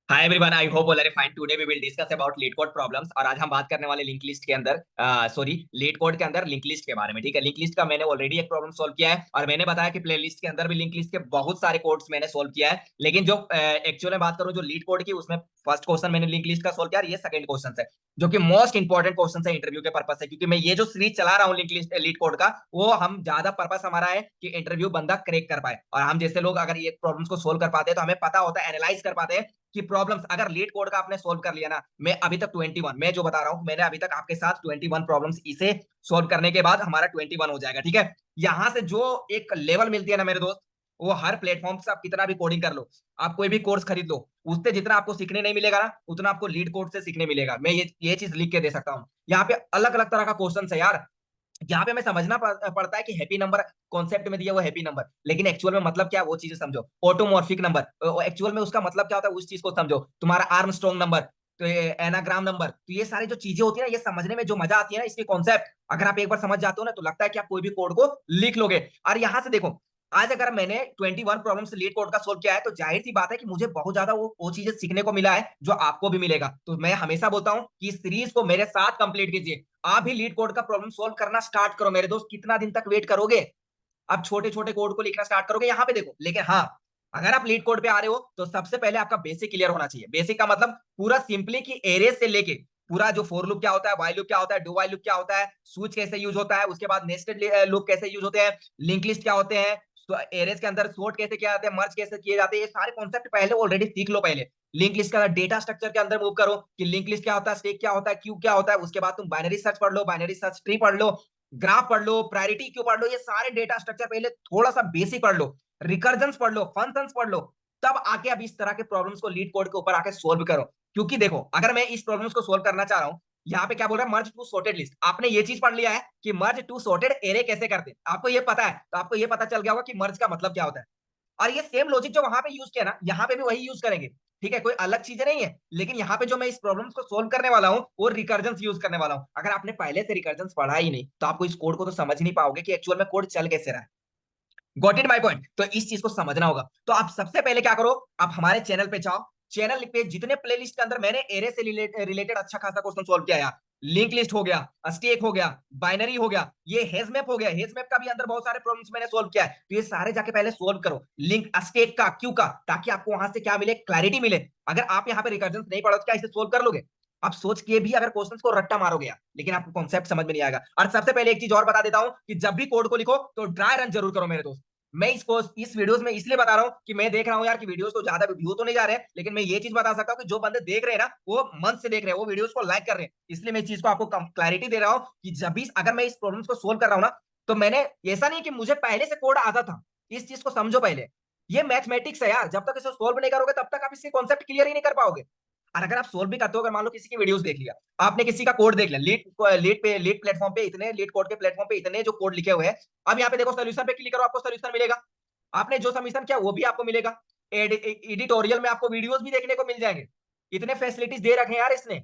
Hi everyone, I hope all are fine. Today we will discuss about LeetCode problems. और आज हम बात करने वाले लिंक लिस्ट के अंदर सॉरी लीड कोड के अंदर लिंक लिस्ट के बारे में। ठीक है, लिंक लिस्ट का मैंने ऑलरेडी एक प्रॉब्लम सॉल्व किया है और मैंने बताया कि प्ले लिस्ट के अंदर भी लिंक लिस्ट के बहुत सारे कोड्स मैंने सोल्व किया है। लेकिन जो एक्चुअल में बात करूं जो लीड कोड की, उसमें फर्स्ट क्वेश्चन मैंने लिंक लिस्ट का सोल्व किया और ये सेकंड क्वेश्चन है जो कि मोस्ट इंपॉर्टेंट क्वेश्चन है इंटरव्यू के पर्पज से। क्योंकि मैं ये जो सीरीज चला रहा हूँ लिंक लिस्ट लीड कोड का, वो हम ज्यादा पर्पस हमारा है कि इंटरव्यू बंदा क्रैक कर पाए। और हम जैसे लोग अगर ये प्रॉब्लम्स को सोल्व कर पाते हैं तो हमें पता होता है, एनालाइज कर पाते हैं कि प्रॉब्लम्स अगर लीड कोड का आपने सोल्व कर लिया ना। मैं अभी तक 21, मैं जो बता रहा हूं मैंने अभी तक आपके साथ 21 प्रॉब्लम्स, इसे सोल्व करने के बाद हमारा 21 हो जाएगा। ठीक है, यहां से जो एक लेवल मिलती है ना मेरे दोस्त, वो हर प्लेटफॉर्म से आप कितना भी कोडिंग कर लो, आप कोई भी कोर्स खरीद लो, उससे जितना आपको सीखने नहीं मिलेगा ना, उतना आपको लीड कोड से सीखने मिलेगा। मैं ये चीज लिख के दे सकता हूँ। यहाँ पे अलग अलग तरह का क्वेश्चन है यार। यहाँ पे हमें समझना पड़ता है कि हैप्पी नंबर कॉन्सेप्ट में दिया वो हैप्पी नंबर, लेकिन एक्चुअल में मतलब क्या है वो चीजें समझो। ऑटोमॉर्फिक नंबर एक्चुअल में उसका मतलब क्या होता है उस चीज को समझो। तुम्हारा आर्मस्ट्रॉन्ग नंबर, तो एनाग्राम नंबर, तो ये सारी जो चीजें होती है ना, ये समझने में जो मजा आती है ना, इसके कॉन्सेप्ट अगर आप एक बार समझ जाते हो ना, तो लगता है कि आप कोई भी कोड को लिख लोगे। और यहाँ से देखो, आज अगर मैंने 21 प्रॉब्लम्स लीड कोड का सोल्व किया है, तो जाहिर सी बात है कि मुझे बहुत ज्यादा वो चीजें सीखने को मिला है जो आपको भी मिलेगा। तो मैं हमेशा बोलता हूँ कि इस सीरीज को मेरे साथ कंप्लीट कीजिए। आप भी लीड कोड का प्रॉब्लम सोल्व करना स्टार्ट करो मेरे दोस्त। कितना दिन तक वेट करोगे? आप छोटे छोटे कोड को लिखना स्टार्ट करोगे यहाँ पे देखो। लेकिन हाँ, अगर आप लीड कोड पे आ रहे हो तो सबसे पहले आपका बेसिक क्लियर होना चाहिए। बेसिक का मतलब पूरा सिंपली कि एरेज से लेके पूरा जो फोर लूप क्या होता है, वाइल लूप क्या होता है, डू वाइल लूप क्या होता है, स्विच कैसे यूज होता है, उसके बाद नेस्टेड लूप कैसे यूज होते हैं, लिंक लिस्ट क्या होते हैं, एरेज के अंदर सॉर्ट कैसे किया जाता है, मर्ज कैसे किए जाते हैं, ये सारे कॉन्सेप्ट पहले ऑलरेडी सीख लो। पहले लिंक लिस्ट का डेटा स्ट्रक्चर के अंदर मूव करो कि लिंक लिस्ट क्या होता है, स्टैक क्या होता है, क्यू क्या होता है। उसके बाद तुम बाइनरी सर्च पढ़ लो, बाइनरी सर्च ट्री पढ़ लो, ग्राफ पढ़ लो, प्रायोरिटी क्यों पढ़ लो, ये सारे डेटा स्ट्रक्चर पहले थोड़ा सा बेसिक पढ़ लो, रिकर्जन्स पढ़ लो, फंक्शंस पढ़ लो। तब आके अब इस तरह के प्रॉब्लम्स को लीड कोड के ऊपर आके सोल्व करो। क्योंकि देखो, अगर मैं इस प्रॉब्लम्स को सोल्व करना चाह रहा हूं, यहाँ पे क्या बोल रहा है, मर्ज टू सॉर्टेड लिस्ट। आपने ये चीज पढ़ लिया है कि मर्ज टू सॉर्टेड एरे कैसे करते हैं, आपको ये पता है, तो आपको ये पता चल गया होगा कि मर्ज का मतलब क्या होता है। और ये सेम लॉजिक जो वहां पे यूज किया ना, यहाँ पे भी वही यूज करेंगे। ठीक है, कोई अलग चीजें नहीं है। लेकिन यहाँ पे जो मैं इस प्रॉब्लम्स को सोल्व करने वाला हूँ, वो रिकर्जन्स यूज करने वाला हूँ। अगर आपने पहले से रिकर्जन्स पढ़ा ही नहीं, तो आपको इस कोड को तो समझ नहीं पाओगे कि एक्चुअल में कोड चल कैसे रहा है। Got it my point? तो इस चीज को समझना होगा। तो आप सबसे पहले क्या करो, आप हमारे चैनल पे जाओ। चैनल पे जितने प्लेलिस्ट के अंदर मैंने एरे से रिलेटेड अच्छा खासा क्वेश्चन सोल्व किया यार। लिंक लिस्ट हो गया, स्टेक हो गया, बाइनरी हो गया, ये हेज मैप हो गया, हेज मैप का भी अंदर बहुत सारे प्रॉब्लम्स मैंने सोल्व किया है। तो ये सारे जाके पहले सोल्व करो, लिंक स्टेक का, क्यू का, ताकि आपको वहां से क्या मिले, क्लैरिटी मिले। अगर आप यहाँ पे रिकर्जन नहीं पढ़ो तो क्या इसे सोल्व कर लोगे? आप सोच के भी अगर क्वेश्चंस को रट्टा मारोगे यार, लेकिन आपको कॉन्सेप्ट समझ में नहीं आएगा। और सबसे पहले एक चीज और बता देता हूं कि जब भी कोड को लिखो तो ड्राई रन जरूर करो मेरे दोस्त। मैं इसको इस वीडियोस में इसलिए बता रहा हूं कि मैं देख रहा हूं यार कि वीडियोस तो ज्यादा व्यू तो नहीं जा रहे हैं, लेकिन मैं ये चीज बता सकता हूं कि जो बंदे देख रहे हैं ना, वो मन से देख रहे हैं, वो वीडियोस को लाइक कर रहे हैं। इसलिए मैं इस चीज को आपको क्लैरिटी दे रहा हूं कि जब भी अगर मैं इस प्रॉब्लम्स को सोल्व कर रहा हूं ना, तो मैंने ऐसा नहीं कि मुझे पहले से कोड आता था। इस चीज को समझो पहले। ये मैथमेटिक्स है यार, जब तक इसे सोल्व नहीं करोगे तब तक आप इसके कॉन्सेप्ट क्लियर ही नहीं कर पाओगे। और अगर आप सोल्व भी करते हो, अगर मान लो किसी की वीडियोस देख लिया, आपने किसी का कोड देख लिया, लीड प्लेटफॉर्म पे इतने, लीड कोड के प्लेटफॉर्म पे इतने जो कोड लिखे हुए हैं, अब यहाँ पे देखो सोल्यूशन पे क्लिक करो, आपको सोल्यूशन मिलेगा। आपने जो सबमिशन किया वो भी आपको मिलेगा। एडिटोरियल में आपको वीडियोस भी देखने को मिल जाएंगे। इतने फैसिलिटीज दे रखे हैं यार इसने।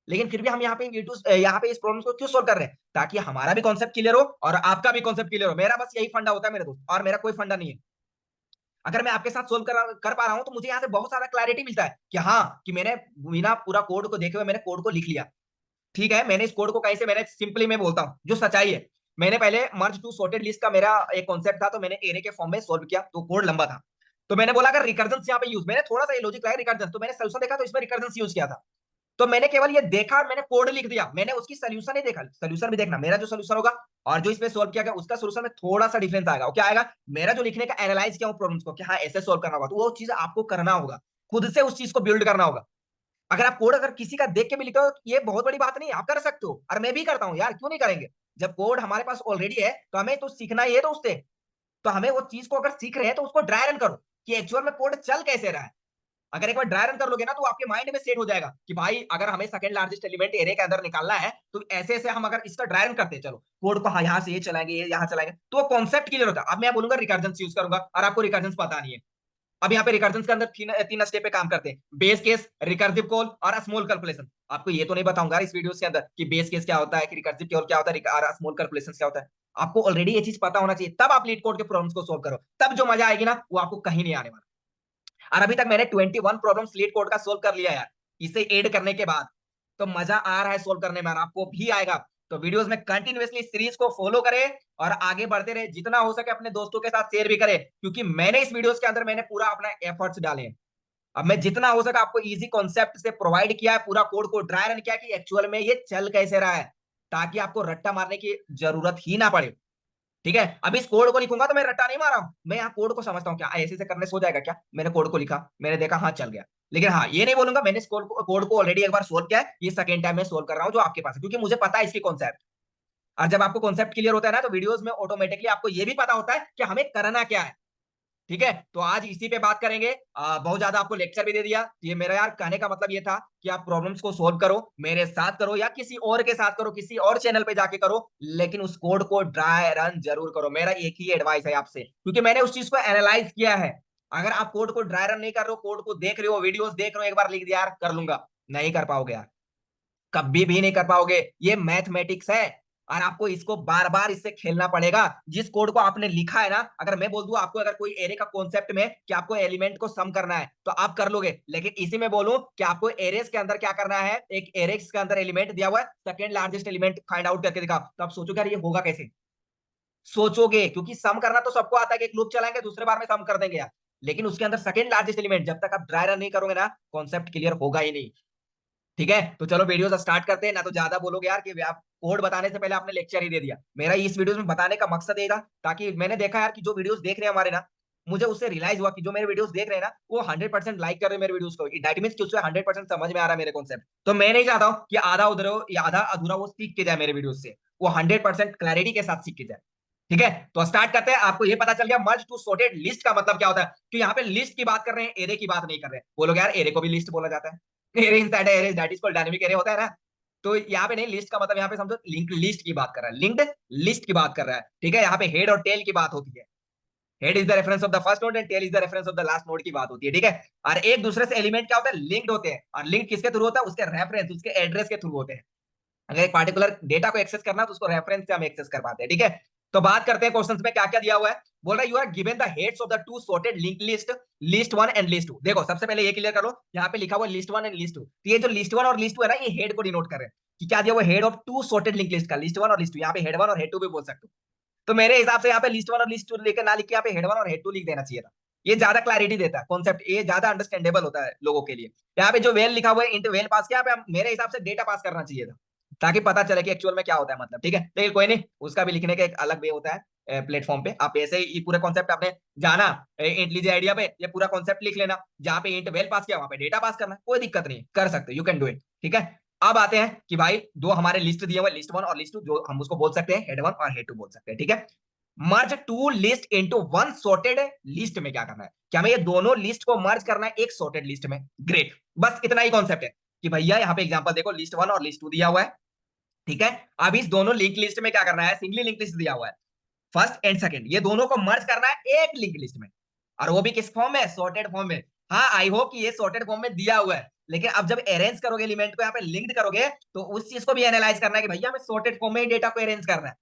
लेकिन फिर भी हम यहाँ पे वीडियोस, यहाँ पे इस प्रॉब्लम को क्यों सोल्व कर रहे हैं? ताकि हमारा भी कॉन्सेप्ट क्लियर हो और आपका भी कॉन्सेप्ट क्लियर हो। मेरा बस यही फंडा होता है मेरे दोस्त, और मेरा कोई फंडा नहीं है। अगर मैं आपके साथ सोल्व कर पा रहा हूं, तो मुझे यहाँ से बहुत सारा क्लैरिटी मिलता है कि हाँ, कि मैंने बिना पूरा कोड को देखे हुए मैंने कोड को लिख लिया। ठीक है, मैंने इस कोड को कहीं से, मैंने सिंपली मैं बोलता हूँ जो सच्चाई है, मैंने पहले मर्ज टू सॉर्टेड लिस्ट का मेरा एक कॉन्सेप्ट था, तो मैंने एरे के फॉर्म में सोल्व किया, तो कोड लंबा था। तो मैंने बोला अगर रिकर्जन यहाँ पे यूज, मैंने थोड़ा सा ये लॉजिक लगाया रिकर्जन, तो मैंने सोल्यूशन देखा तो इसमें रिकर्जन यूज किया था। तो मैंने केवल ये देखा और मैंने कोड लिख दिया, मैंने उसकी सोल्यूशन नहीं देखा। सोल्यूशन भी देखना, मेरा जो सोल्यूशन होगा और जो इसमें सोल्व किया गया उसका सोल्यूशन में थोड़ा सा डिफरेंस आएगा। क्या आएगा? मेरा जो लिखने का एनालाइज किया हूं प्रॉब्लम्स को कि हाँ ऐसे सोल्व करना होगा, तो वो चीज आपको करना होगा, खुद से उस चीज को बिल्ड करना होगा। अगर आप कोड अगर किसी का देख के भी लिखते हो, ये बहुत बड़ी बात नहीं है, आप कर सकते हो, और मैं भी करता हूँ यार, क्यों नहीं करेंगे? जब कोड हमारे पास ऑलरेडी है तो हमें तो सीखना ही है तो उससे। तो हमें वो चीज को अगर सीख रहे हैं तो उसको ड्राई रन करो कि एक्चुअल में कोड चल कैसे रहा है। अगर एक बार ड्राई रन कर लोगे ना, तो आपके माइंड में सेट हो जाएगा कि भाई अगर हमें सेकंड लार्जेस्ट एलिमेंट एरे के अंदर निकालना है, तो ऐसे ऐसे हम अगर इसका ड्राई रन करते हैं, चलो कोड को हाँ यहाँ से ये चलाएंगे, ये यहाँ चलाएंगे, तो वो कॉन्सेप्ट क्लियर होता है। अब मैं बोलूंगा रिकर्जन यूज करूंगा और आपको रिकर्जन पता नहीं है। अब यहाँ पे रिकर्जन के अंदर तीन स्टेप पे काम करते हैं, बेस केस, रिकर्सिव कॉल और स्मॉल कैलकुलेशन। आपको ये तो नहीं बताऊंगा इस वीडियो के अंदर कि बेस केस क्या होता है, कि रिकर्सिव कॉल क्या होता है और स्मॉल कैलकुलेशन क्या होता है। आपको ऑलरेडी ये चीज पता होना चाहिए, तब आप लीड कोड के प्रॉब्लम्स को सोल्व करो, तब जो मजा आएगी ना, वो आपको कहीं नहीं आने वाला। और अभी तक मैंने 21 प्रॉब्लम लीड कोड का सोल्व कर लिया यार, इसे ऐड करने के बाद। तो मजा आ रहा है सोल्व करने में और आपको भी आएगा। तो वीडियोस में कंटिन्यूअसली सीरीज को फॉलो करें और आगे बढ़ते रहे, जितना हो सके अपने दोस्तों के साथ शेयर भी करें, क्योंकि मैंने इस वीडियोस के अंदर मैंने पूरा अपना एफर्ट्स डाले हैं। अब मैं जितना हो सका आपको इजी कॉन्सेप्ट से प्रोवाइड किया है, पूरा कोड को ड्राई रन किया कि एक्चुअल में ये चल कैसे रहा है, ताकि आपको रट्टा मारने की जरूरत ही ना पड़े। ठीक है, अब इस कोड को लिखूंगा तो मैं रट्टा नहीं मारा हूं, मैं यहाँ कोड को समझता हूँ, क्या ऐसे से करने सो जाएगा क्या, मैंने कोड को लिखा, मैंने देखा हाँ चल गया। लेकिन हाँ ये नहीं बोलूंगा मैंने इस कोड को ऑलरेडी एक बार सोल्व किया है, ये सेकंड टाइम मैं सोल्व कर रहा हूँ जो आपके पास है, क्योंकि मुझे पता है इसकी कॉन्सेप्ट। और जब आपको कॉन्सेप्ट क्लियर होता है ना, तो वीडियोस में ऑटोमेटिकली आपको ये भी पता होता है कि हमें करना क्या है। ठीक है, तो आज इसी पे बात करेंगे। बहुत ज्यादा आपको लेक्चर भी दे दिया, ये मेरा यार कहने का मतलब ये था कि आप प्रॉब्लम्स को सोल्व करो, मेरे साथ करो या किसी और के साथ करो, किसी और चैनल पे जाके करो, लेकिन उस कोड को ड्राई रन जरूर करो। मेरा एक ही एडवाइस है आपसे, क्योंकि मैंने उस चीज को एनालाइज किया है। अगर आप कोड को ड्राई रन नहीं कर रहे हो, कोड को देख रहे हो, वीडियोस देख रहे हो, एक बार लिख दिया यार कर लूंगा, नहीं कर पाओगे यार, कभी भी नहीं कर पाओगे। ये मैथमेटिक्स है और आपको इसको बार बार इससे खेलना पड़ेगा। जिस कोड को आपने लिखा है ना, अगर मैं बोल दूं आपको, अगर कोई एरे का कॉन्सेप्ट में कि आपको एलिमेंट को सम करना है तो आप कर लोगे, लेकिन इसी में बोलूं कि आपको एरेस के अंदर क्या करना है, एक एरेस के अंदर एलिमेंट दिया हुआ है, second largest element find out करके दिखाओ, तो आप सोचोगे यार ये होगा कैसे, सोचोगे, क्योंकि सम करना तो सबको आता है कि एक लूप चलाएंगे दूसरे बार में सम कर देंगे यार, लेकिन उसके अंदर सेकंड लार्जेस्ट एलिमेंट जब तक आप ड्राई रन नहीं करोगे ना, कॉन्सेप्ट क्लियर होगा ही नहीं। ठीक है, तो चलो वीडियो स्टार्ट करते हैं, ना तो ज्यादा बोलोगे यार कि आप कोड बताने से पहले आपने लेक्चर ही दे दिया। मेरा इस वीडियो में बताने का मकसद ये था, ताकि मैंने देखा यार कि जो वीडियोस देख रहे हैं हमारे ना, मुझे उससे रियलाइज हुआ कि जो मेरे वीडियोस देख रहे हैं ना, वो 100% लाइक कर रहे हैं मेरे वीडियोस को, दैट मींस कि उससे 100% समझ में आ रहा है मेरे कॉन्सेप्ट। तो मैं नहीं चाहता हूँ कि आधा उधर हो या आधा अधूरा वो सीख के जाए मेरे वीडियोस से, वो 100% क्लैरिटी के साथ सीख के जाए। ठीक है, तो स्टार्ट करते हैं। आपको ये पता चल गया मर्ज टू सॉर्टेड लिस्ट का मतलब क्या होता है, कि यहाँ पे लिस्ट की बात कर रहे हैं, एरे की बात नहीं कर रहे हैं। बोलोगे यार एरे को भी लिस्ट बोला जाता है, array inside array that is called dynamic array होता है ना। तो यहाँ पे नहीं, लिस्ट का मतलब यहाँ पे समझो लिंक्ड लिस्ट की बात कर रहा है, लिंक्ड लिस्ट की बात कर रहा है। ठीक है, यहाँ पे हेड और टेल की बात होती है, head is the reference of the first node and tail is the reference of the last node की बात होती है। ठीक है, और एक दूसरे से एलिमेंट क्या होता है, लिंक्ड होते हैं, और लिंक किसके थ्रू होता है, उसके रेफरेंस, उसके एड्रेस के थ्रू होते हैं। अगर एक पार्टिकुलर डेटा को एक्सेस करना है तो उसको रेफरेंस से हम एक्सेस कर पाते हैं। ठीक है, तो बात करते हैं क्वेश्चंस में क्या क्या दिया हुआ है। बोल रहा है you are given the heads of the two sorted link list, list one and list two. देखो सबसे पहले ये क्लियर कर लो, यहाँ पे लिखा हुआ list one and list two, तो ये जो लिस्ट वन और लिस्ट टू है ना, ये हेड को डिनोट कर रहे हैं कि क्या दिया हुआ, head of two sorted link list का, लिस्ट वन और लिस्ट टू। यहाँ पे हेड वन और हेड टू भी बोल सकते हो। तो मेरे हिसाब से यहाँ पे लिस्ट वन और लिस्ट टू लेकर ना लिख के यहाँ पे हेड वन और हेड टू लिख देना चाहिए था, ये ज्यादा क्लैरिटी देता है कॉन्सेप्ट, ये ज्यादा अंडरस्टैंडेबल होता है लोगों के लिए। यहाँ पे जो वेल लिखा हुआ है, इंट वेल पास किया, यहाँ पे मेरे हिसाब से डेटा पास करना चाहिए था, ताकि पता चले कि एक्चुअल में क्या होता है मतलब। ठीक है, लेकिन कोई नहीं, उसका भी लिखने का एक अलग वे होता है प्लेटफॉर्म पे। आप ऐसे ही पूरे कॉन्सेप्ट आपने जाना इंट लीजिए आइडिया पे, ये पूरा कॉन्सेप्ट लिख लेना, जहाँ पे इंट वेल पास किया वहां पे डेटा पास करना, कोई दिक्कत नहीं, कर सकते, यू कैन डू इट। ठीक है, अब आते हैं कि भाई दो हमारे लिस्ट दिए हुए, लिस्ट वन और लिस्ट टू, जो हम उसको बोल सकते हैं हेड वन और हेड टू बोल सकते हैं। ठीक है, merge two list into one sorted list में क्या करना है, क्या हमें ये दोनों लिस्ट को मर्ज करना है एक सॉर्टेड लिस्ट में। ग्रेट, बस इतना ही कॉन्सेप्ट है कि भैया यहाँ पे एग्जांपल देखो, लिस्ट वन और लिस्ट टू दिया हुआ है। ठीक है, अब इस दोनों लिंक लिस्ट में क्या करना है, सिंगली लिंक लिस्ट दिया हुआ है, फर्स्ट एंड सेकंड, ये दोनों को मर्ज करना है एक लिंक लिस्ट में, और वो भी किस फॉर्म में, सॉर्टेड फॉर्म में। हाँ आई होप कि ये सॉर्टेड फॉर्म में दिया हुआ है, लेकिन अब जब अरेंज करोगे एलिमेंट को यहाँ पे लिंक्ड करोगे, तो उस चीज को भी एनालाइज करना है कि भैया हमें सॉर्टेड फॉर्म में ही डेटा को अरेंज करना है।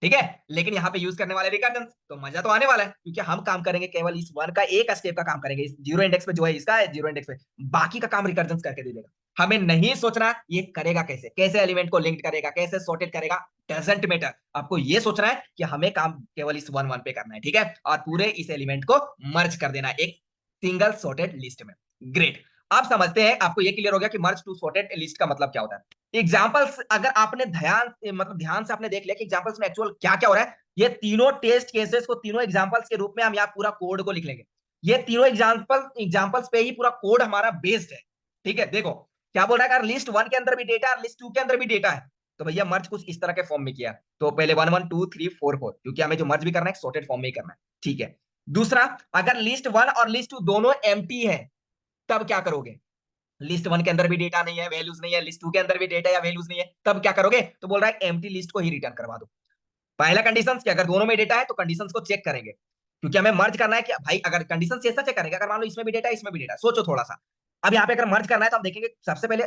ठीक है, लेकिन यहाँ पे यूज करने वाले रिकर्जन, तो मजा तो आने वाला है, क्योंकि हम काम करेंगे केवल इस वन का एक स्टेप का काम करेंगे, इस जीरो इंडेक्स पे जो है इसका है जीरो इंडेक्स पे, बाकी का काम रिकर्जन करके दे देगा। हमें नहीं सोचना ये करेगा कैसे, कैसे एलिमेंट को लिंक करेगा, कैसे सॉर्टेड करेगा, डजंट मैटर। आपको ये सोचना है कि हमें काम केवल इस वन वन पे करना है। ठीक है, और पूरे इस एलिमेंट को मर्ज कर देना एक सिंगल सॉर्टेड लिस्ट में। ग्रेट, आप समझते हैं, आपको ये क्लियर हो गया कि मर्ज टू सॉर्टेड लिस्ट का मतलब क्या होता है। एग्जांपल्स अगर आपने ध्यान से आपने देख लिया कि एग्जांपल्स में एक्चुअल क्या क्या हो रहा है, ये तीनों टेस्ट केसेस को तीनों एग्जांपल्स के रूप में हम यहाँ पूरा कोड को लिख लेंगे। ये तीनों एग्जांपल्स पे ही पूरा कोड हमारा बेस्ड है। ठीक है, देखो क्या बोल रहा है, अगर लिस्ट वन के अंदर भी डेटा है, लिस्ट टू के अंदर भी डेटा है, तो भैया मर्ज कुछ इस तरह के फॉर्म में किया, तो पहले one one two three four four, क्योंकि हमें जो मर्ज भी करना है सॉर्टेड फॉर्म में ही करना है। ठीक है, दूसरा, अगर लिस्ट वन और लिस्ट टू दोनों एम्प्टी है, तब क्या करोगे, लिस्ट वन के अंदर भी डेटा नहीं है, वैल्यूज नहीं है, लिस्ट टू के अंदर भी डेटा या वैल्यूज नहीं है, तब क्या करोगे, तो बोल रहा है एम्प्टी लिस्ट को ही रिटर्न करवा दो। पहला कंडीशन कि अगर दोनों में डेटा है तो कंडीशंस को चेक करेंगे, क्योंकि हमें मर्ज करना है कि भाई अगर कंडीशन ऐसा चेक करेंगे, अगर मान लो इसमें भी डेटा है इसमें भी डेटा, सोचो थोड़ा सा। अब यहाँ पे अगर मर्ज करना है तो हम देखेंगे सबसे पहले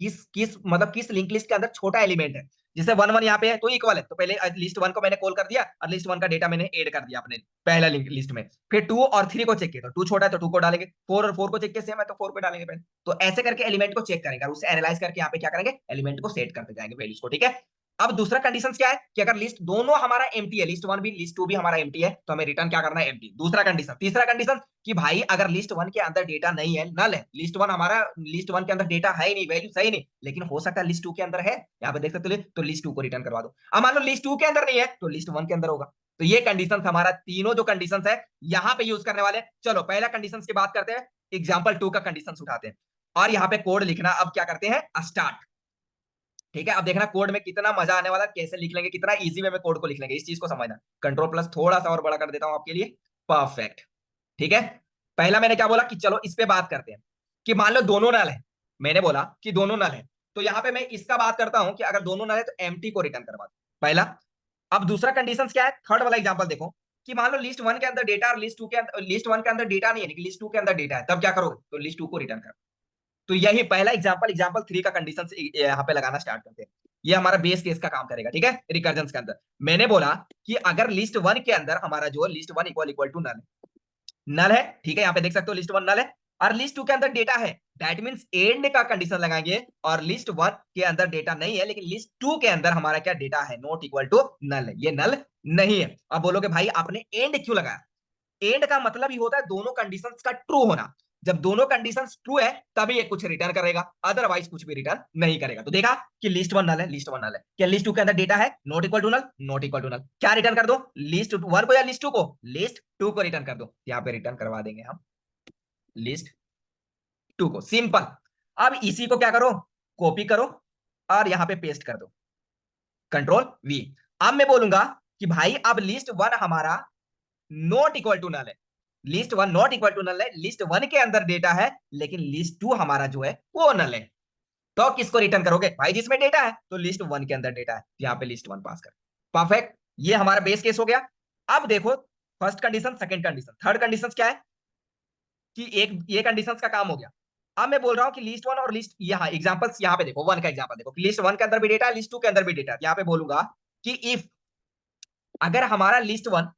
किस किस मतलब किस लिंक लिस्ट के अंदर छोटा एलिमेंट है। जैसे 1 1 यहाँ पे है तो इक्वल है, तो पहले लिस्ट 1 को मैंने कॉल कर दिया और लिस्ट 1 का डेटा मैंने ऐड कर दिया अपने पहला लिंक लिस्ट में। फिर 2 और 3 को चेक किया तो 2 छोटा है तो 2 को डालेंगे, 4 और 4 को चेक किया सेम है तो 4 को डालेंगे पहले। तो ऐसे करके एलिमेंट को चेक करेंगे और उसे एनालाइज करके यहाँ पे क्या करेंगे, एलिमेंट को सेट करते जाएंगे वैल्यूज को, ठीक है। अब दूसरा कंडीशन क्या है कि अगर लिस्ट दोनों हमारा एम्प्टी है, लिस्ट 1 भी लिस्ट 2 भी हमारा एम्प्टी है, तो हमें रिटर्न क्या करना है, एम्प्टी। दूसरा कंडीशन। तीसरा कंडीशन कि भाई अगर लिस्ट 1 के अंदर डेटा नहीं है, नल है, लिस्ट 1 हमारा, लिस्ट 1 के अंदर डेटा है ही नहीं, वैल्यू सही नहीं, लेकिन हो सकता है लिस्ट 2 के अंदर है, यहाँ पे देख सकते हो, तो लिस्ट 2 को रिटर्न करवा दो। अब मान लो लिस्ट 2 के अंदर नहीं है तो लिस्ट 1 के अंदर होगा। तो ये कंडीशन हमारा तीनों जो कंडीशन है यहाँ पे यूज करने वाले। चलो पहला कंडीशन की बात करते हैं, एग्जाम्पल 2 का कंडीशन उठाते हैं और यहाँ पे कोड लिखना अब क्या करते हैं, स्टार्ट। ठीक है, अब देखना कोड में कितना मजा आने वाला, कैसे लिख लेंगे, कितना इजी वे में कोड को लिख लेंगे, इस चीज को समझना। कंट्रोल प्लस थोड़ा सा और बड़ा कर देता हूं आपके लिए, परफेक्ट। ठीक है, पहला मैंने क्या बोला कि चलो इस पे बात करते हैं कि मान लो दोनों नल है, मैंने बोला कि दोनों नल है, तो यहां पे मैं इसका बात करता हूं कि अगर दोनों नल है तो एम्प्टी को रिटर्न करवा दो, पहला। अब दूसरा कंडीशन क्या है, थर्ड वाला एग्जांपल देखो कि मान लो लिस्ट 1 के अंदर डेटा और लिस्ट 2 के अंदर, लिस्ट 1 के अंदर डेटा नहीं है, लिस्ट 2 के अंदर डेटा है, तब क्या करोगे, तो लिस्ट 2 को रिटर्न कर। तो यही पहला एग्जांपल, एग्जांपल 3 का कंडीशन यहाँ पे लगाना स्टार्ट करते हैं। ये हमारा बेस केस का काम करेगा, ठीक है, रिकर्जन के अंदर। मैंने बोला कि अगर लिस्ट 1 के अंदर हमारा जो list 1 equal equal to null, null है, ठीक है, यहाँ पे देख सकते हो लिस्ट 1 नल है, और लिस्ट 2 के अंदर डेटा है, दैट मींस एंड का कंडीशन लगाएंगे, और लिस्ट 1 के अंदर डेटा नहीं है लेकिन लिस्ट 2 के अंदर हमारा क्या डेटा है, नॉट इक्वल टू नल है, ये नल नहीं है। अब बोलोगे भाई आपने एंड क्यों लगाया, एंड का मतलब ही होता है दोनों कंडीशंस का ट्रू होना। जब दोनों कंडीशंस ट्रू है तभी ये कुछ रिटर्न करेगा, अदरवाइज कुछ भी रिटर्न नहीं करेगा। तो देखा कि लिस्ट 1 नल है, लिस्ट 1 नल है, क्या लिस्ट 2 के अंदर डेटा है, not equal to null, not equal to null, क्या रिटर्न कर दो, लिस्ट 1 को या लिस्ट 2 को, लिस्ट 2 को रिटर्न कर दो। यहाँ पे रिटर्न करवा देंगे हम लिस्ट 2 को, सिंपल। अब इसी को क्या करो, कॉपी करो और यहां पे पेस्ट कर दो, कंट्रोल वी। अब मैं बोलूंगा कि भाई अब लिस्ट 1 हमारा नॉट इक्वल टू नल है, list 1 not equal to null है, लिस्ट 1 के अंदर डेटा है लेकिन लिस्ट 2 हमारा जो है वो नल है। तो किसको रिटर्न करोगे भाई, जिसमें डेटा है, तो लिस्ट 1 के अंदर डेटा है, यहाँ पे लिस्ट 1 पास कर, परफेक्ट। ये हमारा बेस केस हो गया। अब देखो first condition, second condition, third condition क्या है कि एक ये कंडीशन का काम हो गया। अब मैं बोल रहा हूं कि लिस्ट 1 और लिस्ट, यहाँ एग्जांपल्स, यहाँ पे देखो 1 का एग्जांपल देखो, लिस्ट 1 के अंदर भी डेटा है, लिस्ट 2 के अंदर भी डेटा है। यहाँ पे बोलूंगा कि इफ, अगर हमारा list 1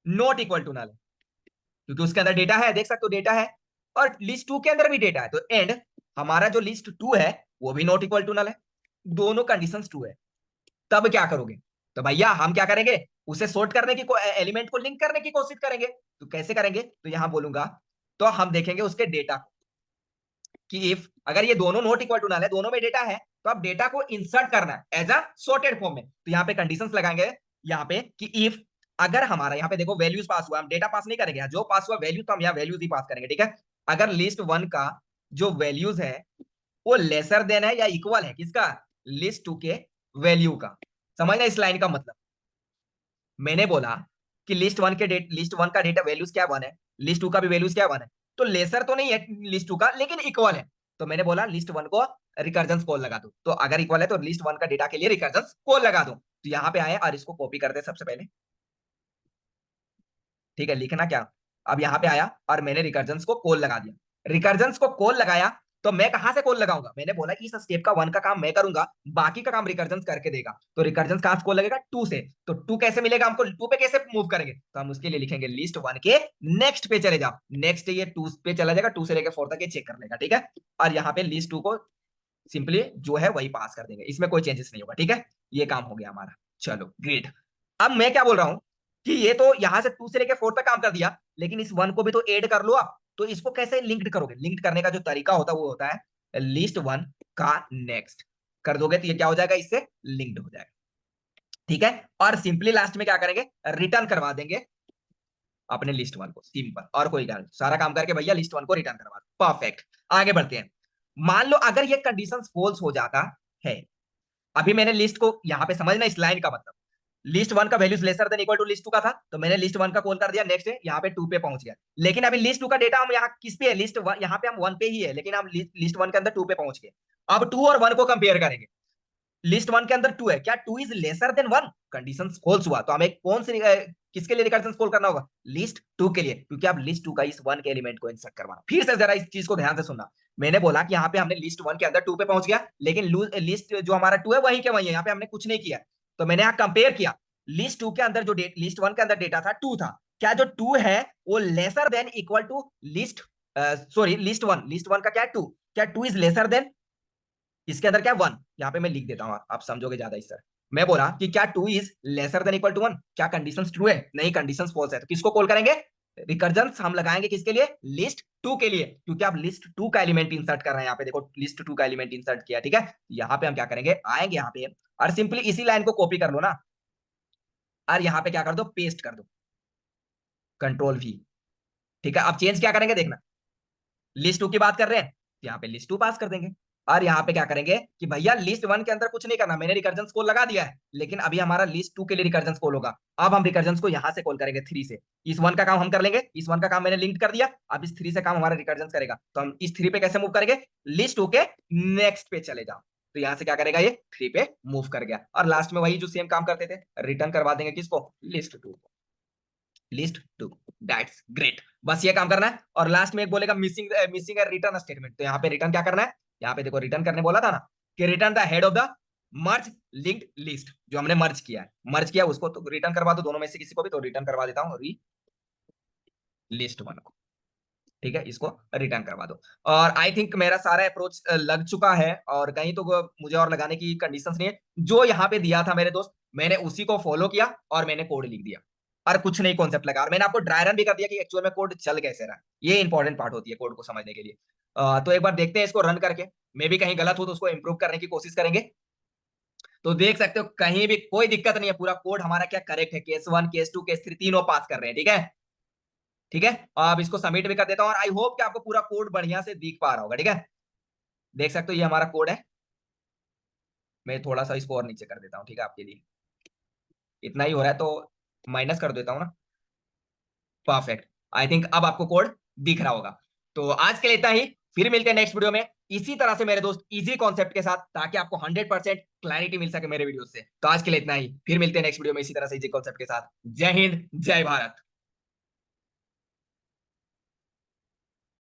not equal to null है, क्योंकि उसके अंदर डेटा है, देख सकते हो डेटा है, और लिस्ट 2 के अंदर भी डेटा है, तो एंड हमारा जो लिस्ट 2 है वो भी नॉट इक्वल टू नल है, दोनों कंडीशंस ट्रू है। तब क्या करोगे, तो भैया हम क्या करेंगे, उसे सॉर्ट करने की, एलिमेंट को लिंक करने की कोशिश करेंगे। तो कैसे करेंगे, तो यहां बोलूंगा, तो हम देखेंगे उसके डेटा को कि इफ, अगर ये दोनों नॉट इक्वल टू नल है, दोनों में डेटा है, तो अब डेटा को इंसर्ट करना है एज अ सॉर्टेड फॉर्म में। तो यहाँ पे कंडीशंस लगाएंगे यहाँ पे कि इफ, अगर हमारा यहाँ पे देखो वैल्यूज पास हुआ, हम डेटा पास नहीं करेंगे, जो पास हुआ वैल्यू, तो हम यहाँ वैल्यूज ही पास करेंगे, ठीक है। अगर लिस्ट 1 का जो वैल्यूज है वो लेसर देन है या इक्वल है किसका, लिस्ट 2 के वैल्यू का। समझना इस लाइन का मतलब, मैंने बोला कि लिस्ट 1 का डेटा वैल्यूज क्या 1 है, लिस्ट 2 का भी वैल्यूज क्या 1 है, तो लेसर तो नहीं है लिस्ट 2 का लेकिन इक्वल है। तो मैंने बोला लिस्ट 1 को रिकर्जन कॉल लगा दो, तो अगर इक्वल है तो लिस्ट 1 का डेटा के लिए रिकर्जन कॉल लगा दो। तो यहाँ पे आए और इसको कॉपी करते सबसे पहले, ठीक है, लिखना क्या, अब यहाँ पे आया और मैंने रिकर्जन को कॉल लगा दिया, रिकर्जन को कॉल लगाया, तो मैं कहां से कॉल लगाऊंगा, मैंने बोला इस स्टेप का 1 का काम मैं करूंगा, बाकी का काम रिकर्जन करके देगा। तो रिकर्जन कहां से कॉल लगेगा, 2 से। तो 2 कैसे मिलेगा हमको, 2 पे कैसे मूव करेंगे, तो हम उसके लिए लिखेंगे लिस्ट 1 के नेक्स्ट पे चले जाओ, नेक्स्ट ये 2 पे चला जाएगा, 2 से लेकर 4 तक ये चेक कर लेगा, ठीक है। और यहाँ पे लिस्ट 2 को सिंपली जो है वही पास कर देंगे, इसमें कोई चेंजेस नहीं होगा, ठीक है। ये काम हो गया हमारा, चलो ग्रेट। अब मैं क्या बोल रहा हूं कि ये तो यहां से 2 से लेकर 4 तक काम कर दिया, लेकिन इस 1 को भी तो ऐड कर लो आप। तो इसको कैसे लिंक्ड करोगे, लिंक्ड करने का जो तरीका होता है वो होता है लिस्ट 1 का नेक्स्ट कर दोगे तो ये क्या हो जाएगा, इससे लिंक्ड हो जाएगा, ठीक है। और सिंपली लास्ट में क्या करेंगे, रिटर्न करवा देंगे अपने लिस्ट 1 को, सिंपल, और कोई काम, सारा काम करके भैया लिस्ट 1 को रिटर्न करवा दो, परफेक्ट। आगे बढ़ते हैं, मान लो अगर ये कंडीशन फॉल्स हो जाता है, अभी मैंने लिस्ट को यहाँ पे समझना इस लाइन का मतलब, लिस्ट 1 का values lesser than equal to list 2 का था, तो मैंने लिस्ट 1 का कॉल कर दिया, नेक्स्ट है यहाँ पे 2 पे पहुंच गया, लेकिन अभी लिस्ट 2 का डेटा हम यहाँ किस पे है, लिस्ट 1, यहाँ पे हम 1 पे ही है, लेकिन हम लिस्ट 1 के अंदर 2 पे पहुंच गए। अब 2 और 1 को कंपेयर करेंगे, लिस्ट 1 के अंदर 2 है, क्या 2 is lesser than 1, condition false हुआ, तो हमें कौन से किसके लिए रिकर्जन कॉल करना होगा, लिस्ट 2 के लिए, क्योंकि आप लिस्ट 2 का इस 1 के एलिमेंट को इंसर्ट करवाना। फिर से जरा इस चीज को ध्यान से सुनना, मैंने बोला कि यहाँ पे हमने लिस्ट 1 के अंदर 2 पे पहुंच गया, लेकिन लिस्ट जो हमारा 2 है वही के वही है, यहाँ पे हमने कुछ नहीं किया। तो मैंने यहाँ कंपेयर किया, लिस्ट 2 के अंदर जो लिस्ट 1 के अंदर डेटा था 2 था, क्या जो 2 है वो lesser than equal to list, sorry list 1, list 1 का क्या है 2, क्या 2 इज लेसर देन इसके अंदर क्या 1, यहाँ पे मैं लिख देता हूँ, आप समझोगे ज्यादा इस तरह। मैं बोला कि क्या 2 is lesser than equal to 1, क्या कंडीशंस ट्रू है, नहीं कंडीशंस फॉल्स है, तो किसको कॉल करेंगे, रिकर्जन हम लगाएंगे किसके लिए, लिस्ट 2 के लिए, क्योंकि आप लिस्ट 2 का एलिमेंट इंसर्ट कर रहे हैं, यहाँ पे देखो लिस्ट 2 का एलिमेंट इंसर्ट किया, ठीक है। यहाँ पे हम क्या करेंगे, आएंगे यहाँ पे और सिंपली इसी लाइन को कॉपी कर लो ना, और यहाँ पे क्या कर दो, पेस्ट कर दो, कंट्रोल V, ठीक है। अब चेंज क्या करेंगे देखना, लिस्ट 2 की बात कर रहे हैं, यहाँ पे लिस्ट 2 पास कर देंगे, और यहाँ पे क्या करेंगे कि भैया लिस्ट 1 के अंदर कुछ नहीं करना, मैंने रिकर्जन कॉल लगा दिया है, लेकिन अभी हमारा लिस्ट 2 के लिए रिकर्जन कॉल होगा। अब हम रिकर्जन को यहाँ से कॉल करेंगे 3 से, इस 1 का काम हम कर लेंगे, इस 1 का काम मैंने लिंक कर दिया, अब इस 3 से काम हमारा रिकर्जन करेगा, तो हम इस 3 पे कैसे मूव करेंगे, लिस्ट 2 के नेक्स्ट पे चले जाओ, तो यहाँ से क्या करेगा ये 3 पे मूव कर गया, और लास्ट में वही जो सेम काम करते थे, रिटर्न करवा देंगे किसको, लिस्ट 2, लिस्ट 2, दैट्स ग्रेट, बस ये काम करना है। और लास्ट में एक बोलेगा मिसिंग मिसिंग है रिटर्न स्टेटमेंट, तो यहाँ पे रिटर्न क्या करना है, यहाँ पे देखो रिटर्न करने बोला था ना कि return the head of the merge linked list, जो हमने मर्ज किया है, मर्ज किया उसको तो रिटर्न करवा दो, दोनों में से किसी को भी, तो रिटर्न करवा देता हूँ री लिस्ट 1 को, ठीक है, इसको रिटर्न करवा दो। और आई थिंक मेरा सारा अप्रोच लग चुका है, और कहीं तो मुझे और लगाने की कंडीशंस नहीं है, जो यहाँ पे दिया था मेरे दोस्त मैंने उसी को फॉलो किया और मैंने कोड लिख दिया, और कुछ नहीं कॉन्सेप्ट लगा, और मैंने आपको ड्राई रन भी कर दिया कि एक्चुअल में कोड चल कैसे रहा है, ये इंपॉर्टेंट पार्ट होती है कोड को समझने के लिए। तो एक बार देखते हैं इसको रन करके, मे भी कहीं गलत हो तो उसको इंप्रूव करने की कोशिश करेंगे। तो देख सकते हो कहीं भी कोई दिक्कत नहीं है, पूरा कोड हमारा क्या करेक्ट है, केस 1 केस 2 केस 3 तीनों पास कर रहे हैं, ठीक है, ठीक है। अब इसको सबमिट भी कर देता हूँ, और आई होप कि आपको पूरा कोड बढ़िया से दिख पा रहा होगा, ठीक है। देख सकते हो ये हमारा कोड है, मैं थोड़ा सा इसको और नीचे कर देता हूँ, ठीक है, आपके लिए इतना ही हो रहा है तो माइनस कर देता हूँ ना, परफेक्ट। आई थिंक अब आपको कोड दिख रहा होगा। तो आज के लिए इतना ही, फिर मिलते हैं नेक्स्ट वीडियो में इसी तरह से मेरे दोस्त इजी कॉन्सेप्ट के साथ, ताकि आपको 100% क्लैरिटी मिल सके मेरे वीडियो से। तो आज के लिए इतना ही, फिर मिलते हैं नेक्स्ट वीडियो में इसी तरह से इजी कॉन्सेप्ट के साथ। जय हिंद, जय भारत।